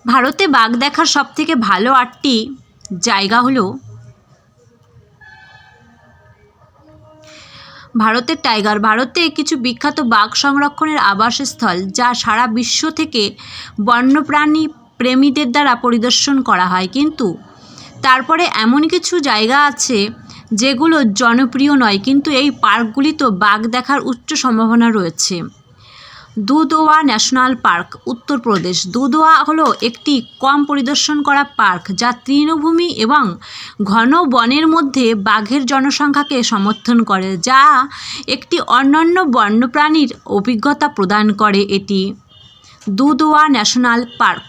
ভারতে বাঘ দেখার সবথেকে ভালো 8টি জায়গা হলো ভারতের টাইগার। ভারতে কিছু বিখ্যাত বাঘ সংরক্ষণের আবাসস্থল যা সারা বিশ্ব থেকে বন্যপ্রাণী প্রেমীদের দ্বারা পরিদর্শন করা হয়, কিন্তু তারপরে এমন কিছু জায়গা আছে যেগুলো জনপ্রিয় নয়, কিন্তু এই পার্কগুলিতেও বাঘ দেখার উচ্চ সম্ভাবনা রয়েছে। Dudhwa national park, Uttar Pradesh. দুধওয়া হলো একটি কম পরিদর্শন করা পার্ক যা তৃণভূমি এবং ঘন বনের মধ্যে বাঘের জনসংখ্যাকে সমর্থন করে, যা একটি অনন্য বন্যপ্রাণীর অভিজ্ঞতা প্রদান করে। এটি Dudhwa national park.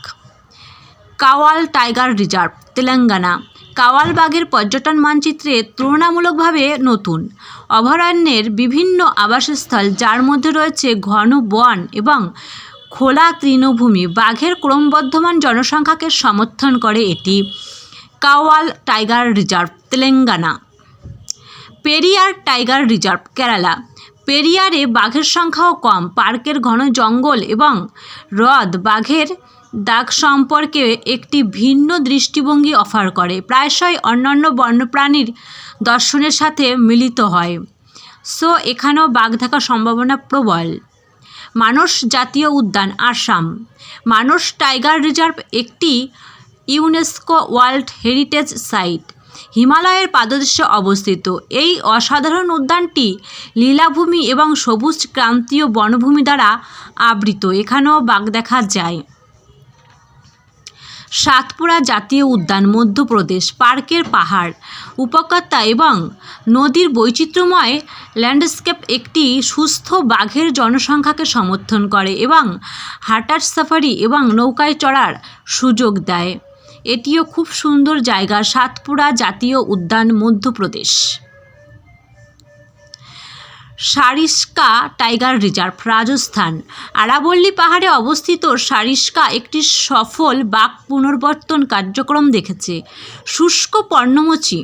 Kawal tiger reserve, Telangana. Kawal বাঘের পর্যটন মানচিত্রে তুলনামূলকভাবে নতুন। অভয়ারণ্যের বিভিন্ন আবাসস্থল, যার মধ্যে রয়েছে ঘন বন এবং খোলা তৃণভূমি, বাঘের ক্রমবর্ধমান জনসংখ্যাকে সমর্থন করে। এটি Kawal tiger reserve, Telangana. Periyar tiger reserve, Kerala. পেরিয়ারে বাঘের সংখ্যাও কম। পার্কের ঘন জঙ্গল এবং হ্রদ বাঘের দাগ সম্পর্কে একটি ভিন্ন দৃষ্টিভঙ্গি অফার করে, প্রায়শই অন্যান্য বন্যপ্রাণীর দর্শনের সাথে মিলিত হয়। সো এখানেও বাঘ দেখার সম্ভাবনা প্রবল। মানস জাতীয় উদ্যান, আসাম। মানস টাইগার রিজার্ভ একটি ইউনেস্কো ওয়ার্ল্ড হেরিটেজ সাইট, হিমালয়ের পাদদেশে অবস্থিত। এই অসাধারণ উদ্যানটি লীলাভূমি এবং সবুজ ক্রান্তীয় বনভূমি দ্বারা আবৃত। এখানেও বাঘ দেখা যায়। সাতপুরা জাতীয় উদ্যান, মধ্যপ্রদেশ। পার্কের পাহাড়, উপত্যকা এবং নদীর বৈচিত্র্যময় ল্যান্ডস্কেপ একটি সুস্থ বাঘের জনসংখ্যাকে সমর্থন করে এবং হাঁটার সাফারি এবং নৌকায় চড়ার সুযোগ দেয়। এটিও খুব সুন্দর জায়গা। সাতপুরা জাতীয় উদ্যান, মধ্যপ্রদেশ। Sariska tiger reserve, Rajasthan. আরাবল্লী পাহাড়ে অবস্থিত সারিস্কা একটি সফল বাঘ পুনর্বর্তন কার্যক্রম দেখেছে। শুষ্ক পর্ণমোচী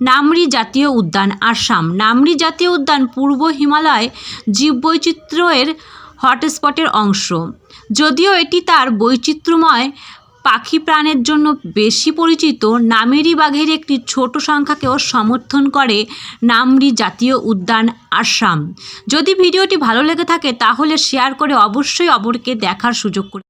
নামরি জাতীয় উদ্যান, আসাম। নামরি জাতীয় উদ্যান পূর্ব হিমালয় জীববৈচিত্র্যের হটস্পটের অংশ। যদিও এটি তার বৈচিত্র্যময় পাখি প্রাণের জন্য বেশি পরিচিত, নামেরি বাঘের একটি ছোট সংখ্যাকেও সমর্থন করে নামরি জাতীয় উদ্যান, আসাম। যদি ভিডিওটি ভালো লেগে থাকে তাহলে শেয়ার করে অবশ্যই অপরকে দেখার সুযোগ করে